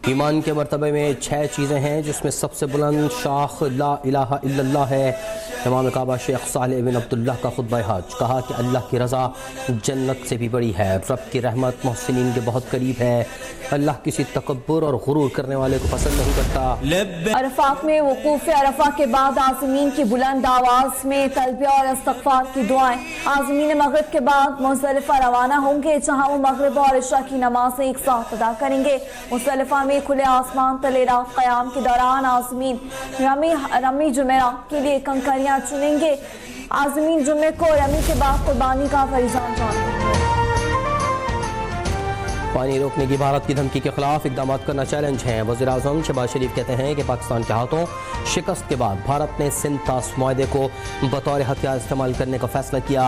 ईमान के मर्तबे में 6 चीज़ें हैं जिसमें सबसे बुलंद शाख ला इलाहा इल्लल्लाह है। इमाम काबा शेख सालेह बिन अब्दुल्लाह का खुतबा हज, कहा कि अल्लाह की रज़ा जन्नत से भी बड़ी है, रब की रहमत मोहसिनीन के बहुत करीब है। अल्लाह किसी तकब्बुर और गुरूर करने वाले को पसंद नहीं करता। अरफात में वकूफ़ अरफा के बाद आज़मीन की बुलंद आवाज़ में तलबिया और इस्तग़फ़ार की दुआएं। आज़मीन मग़रिब के बाद मुज़दलिफ़ा रवाना होंगे, जहाँ वो मग़रिब और इशा की नमाज़ें एक साथ अदा करेंगे। मुज़दलिफ़ा में खुले आसमान तले रात क़याम के दौरान आज़मीन रमी जुमेरात के लिए कंकरियाँ चुनेंगे। आज़मीन जुम्मे को रमी के बाद कुर्बानी का फरीज़ा अंजाम। पानी रोकने की भारत की धमकी के खिलाफ इकदाम करना चैलेंज है। वज़ीर आज़म शहबाज शरीफ कहते हैं कि पाकिस्तान के हाथों शिकस्त के बाद भारत ने सिंतास मुआहदे को बतौर हथियार इस्तेमाल करने का फैसला किया।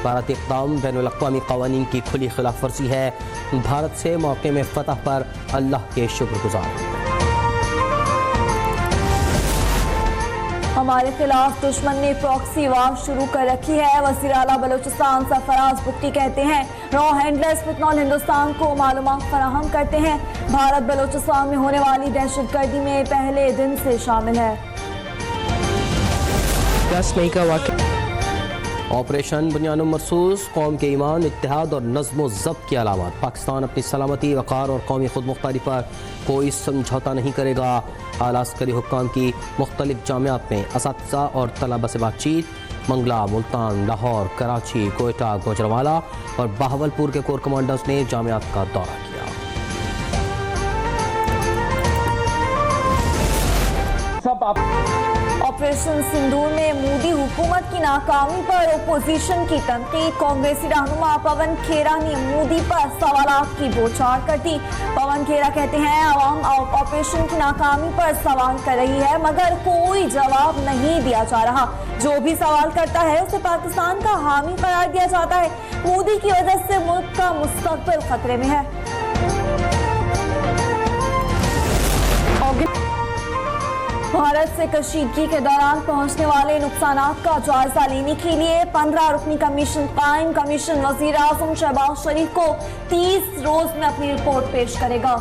भारतीय इक़दाम बैनुल अक़वामी क़वानीन की खुली खिलाफ वर्जी है। भारत से मौके में फतह पर अल्लाह के शुक्रगुजार। हमारे खिलाफ दुश्मन ने प्रॉक्सी वार शुरू कर रखी है। वज़ीर आला बलूचिस्तान सरफराज बुख्ती कहते हैं रॉ हैंडलर्स फितनॉल हिंदुस्तान को मालूमात फराहम करते हैं। भारत बलूचिस्तान में होने वाली दहशतगर्दी में पहले दिन से शामिल है। 10 मई का वाक़या। ऑपरेशन बुनियाद मरसूस कौम के ईमान, इत्तेहाद और नज़्म ज़ब्त की अलामत। पाकिस्तान अपनी सलामती, वक़ार और कौमी खुद मुख्तारी पर कोई समझौता नहीं करेगा। आला अस्करी हुक्काम की मुख्तलिफ जामियात में असातिज़ा और तलबा से बातचीत। मंगला, मुल्तान, लाहौर, कराची, कोयटा, गुजरावाला और बहावलपुर के कोर कमांडर्स ने जामियात का दौरा किया। ऑपरेशन सिंदूर में मोदी हुकूमत की नाकामी पर ओपोजिशन की तनकीद। कांग्रेसी रहनुमा पवन खेरा ने मोदी पर सवालात की बौछार कर दी। पवन खेरा कहते हैं आवाम ऑपरेशन की नाकामी पर सवाल कर रही है मगर कोई जवाब नहीं दिया जा रहा। जो भी सवाल करता है उसे पाकिस्तान का हामी करार दिया जाता है। मोदी की वजह से मुल्क का मुस्तकबिल खतरे में है। भारत से कशीदगी के दौरान पहुंचने वाले नुकसानात का जायजा लेने के लिए 15 रुकनी कमीशन कायम। कमीशन वज़ीर आज़म शहबाज शरीफ को 30 रोज में अपनी रिपोर्ट पेश करेगा।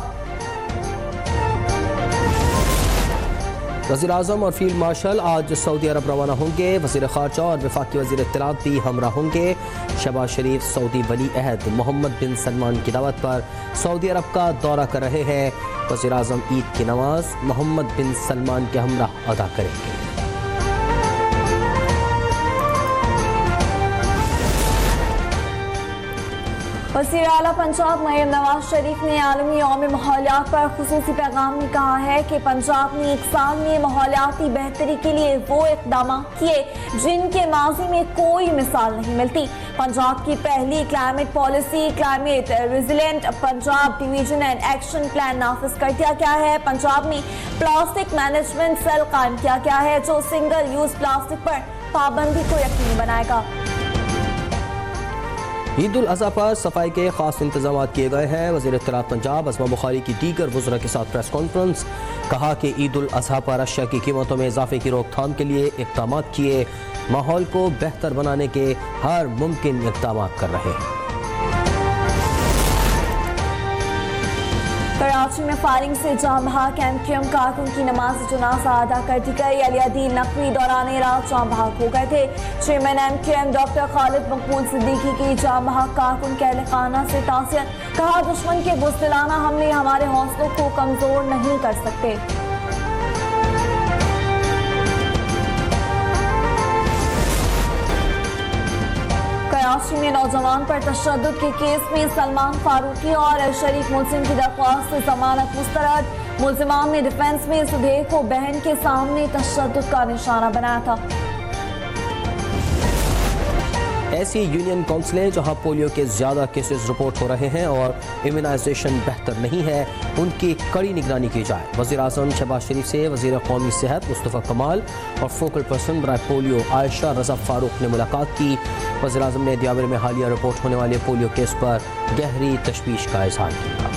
वज़ीर आज़म और फील्ड मार्शल आज सऊदी अरब रवाना होंगे। वज़ीर ख़ारजा और वफ़ाक़ी वज़ीर इत्तलात भी हमरा होंगे। शहबाज शरीफ सऊदी वली अहद मोहम्मद बिन सलमान की दावत पर सऊदी अरब का दौरा कर रहे हैं। वज़ीर आज़म ईद की नमाज मोहम्मद बिन सलमान के हमरा अदा करेंगे। वज़ीर आला पंजाब मरियम नवाज शरीफ ने आलमी यौम माहौलियात पर खुसूसी पैगाम में कहा है कि पंजाब ने 1 साल में माहौलियाती बेहतरी के लिए वो इक़दाम किए जिनके माजी में कोई मिसाल नहीं मिलती। पंजाब की पहली climate policy climate resilient Punjab division and action plan नाफिज कर दिया गया है। पंजाब में प्लास्टिक मैनेजमेंट सेल कायम किया गया है जो सिंगल यूज प्लास्टिक पर पाबंदी को यकीनी बनाएगा। ईद उल अज़हा पर सफाई के खास इंतजाम किए गए हैं। वज़ीर इत्तलात पंजाब अस्मा बुखारी की दीगर वज़रा के साथ प्रेस कॉन्फ्रेंस, कहा कि ईद उल अज़हा पर अशिया की कीमतों में इजाफे की रोकथाम के लिए इक़दाम किए, माहौल को बेहतर बनाने के हर मुमकिन इक़दाम कर रहे हैं। कराची में फायरिंग से जाम बहक MQM कारकुन की नमाज जनाजा अदा कर दी गई। अलियादीन नकवी दौरान रात जाम बहक हो गए थे। चेयरमैन MQM डॉक्टर खालिद मकबूल सिद्दीकी की जाम बहक कारकुन के अहले खाना से ताज़ियत। कहा दुश्मन के बुज़दिलाना हमले हमारे हौसलों को कमजोर नहीं कर सकते। कराची में नौजवान पर तशद्दुद के केस में सलमान फारूकी और शरीफ मुल्जिम की दरख्वास्त से जमानत मुस्तरद। मुल्जिमान ने डिफेंस में सुबह को बहन के सामने तशद्दुद का निशाना बनाया था। ऐसी यूनियन काउंसिलें जहां पोलियो के ज़्यादा केसेस रिपोर्ट हो रहे हैं और इम्यूनाइजेशन बेहतर नहीं है, उनकी कड़ी निगरानी की जाए। वज़ीर आज़म शहबाज शरीफ से वज़ीर कौमी सेहत मुस्तफ़ा कमाल और फोकल पर्सन बराए पोलियो आयशा रज़ा फ़ारूक ने मुलाकात की। वज़ीर आज़म ने दियावर में हालिया रिपोर्ट होने वाले पोलियो केस पर गहरी तशवीश का इज़हार किया।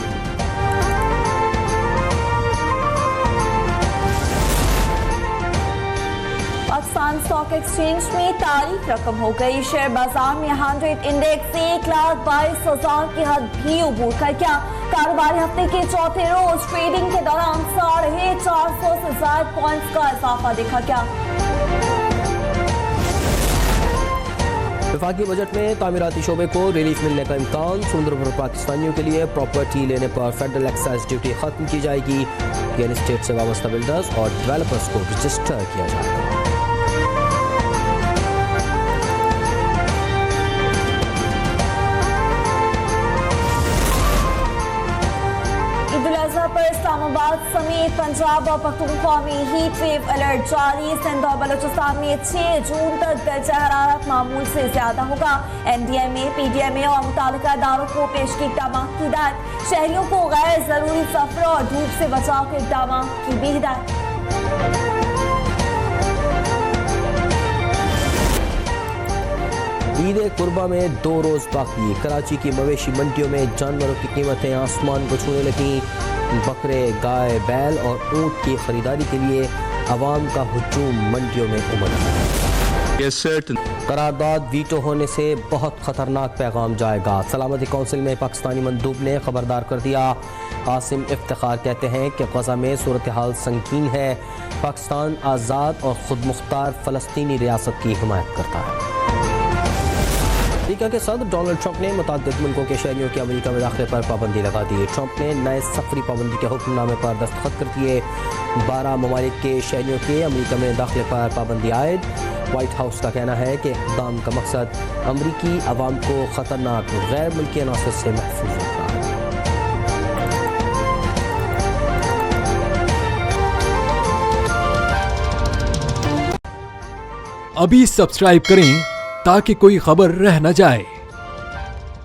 पाकिस्तान स्टॉक एक्सचेंज में तारीख रकम हो गई। शेयर बाजार में 100 इंडेक्स 1,22,000 की हद भी उबूर कर गया। कारोबारी हफ्ते के चौथे रोज ट्रेडिंग के दौरान 450 से ज्यादा पॉइंट्स का इजाफा देखा गया। वफाकी बजट में तामीराती शोबे को रिलीफ मिलने का इम्कान। समुद्र पाकिस्तानियों के लिए प्रॉपर्टी लेने पर फेडरल एक्साइज ड्यूटी खत्म की जाएगी। रियल एस्टेट से वाबस्ता बिल्डर्स और डेवलपर्स को रजिस्टर किया जाएगा। पर इस्लामाबाद समेत पंजाब और पख्तूनख्वा में हीट वेव अलर्ट जारी। सिंध और बलूचिस्तान में 6 जून तक दर्जा हरारत मामूल से ज्यादा होगा। NDMA, PDMA और मुतालिका इदारों को पेश की इक़दाम की हिदायत। शहरियों को गैर जरूरी सफर और धूप से बचाव के इक़दाम की भी हिदायत। ईद कुर्बा में 2 रोज बाकी। कराची की मवेशी मंडियों में जानवरों की कीमतें आसमान को छूने लगी। बकरे, गाय, बैल और ऊंट की खरीदारी के लिए अवाम का हुजूम मंडियों में उमड़ आया। करारदाद वीटो होने से बहुत खतरनाक पैगाम जाएगा। सलामती कौंसिल में पाकिस्तानी मंदूब ने खबरदार कर दिया। आसिम इफ्तिखार कहते हैं कि गजा में सूरत हाल संगीन है। पाकिस्तान आज़ाद और खुद मुख्तार फ़लस्तीनी रियासत की हिमायत करता है। अमेरिका के सदर डोनाल्ड ट्रंप ने मुतअद्दिद मुल्कों के शहरियों के अमेरिका में दाखिले पर पाबंदी लगा दी। ट्रंप ने नए सफरी पाबंदी के हुक्मनामे पर दस्तखत कर दिए। 12 ममालिक के शहरियों के अमेरिका में दाखिले पर पाबंदी आयद। व्हाइट हाउस का कहना है कि इक़दाम का मकसद अमरीकी अवाम को खतरनाक गैर मुल्की अनासर से महफूज रखना है। अभी सब्सक्राइब करें ताकि कोई खबर रह न जाए।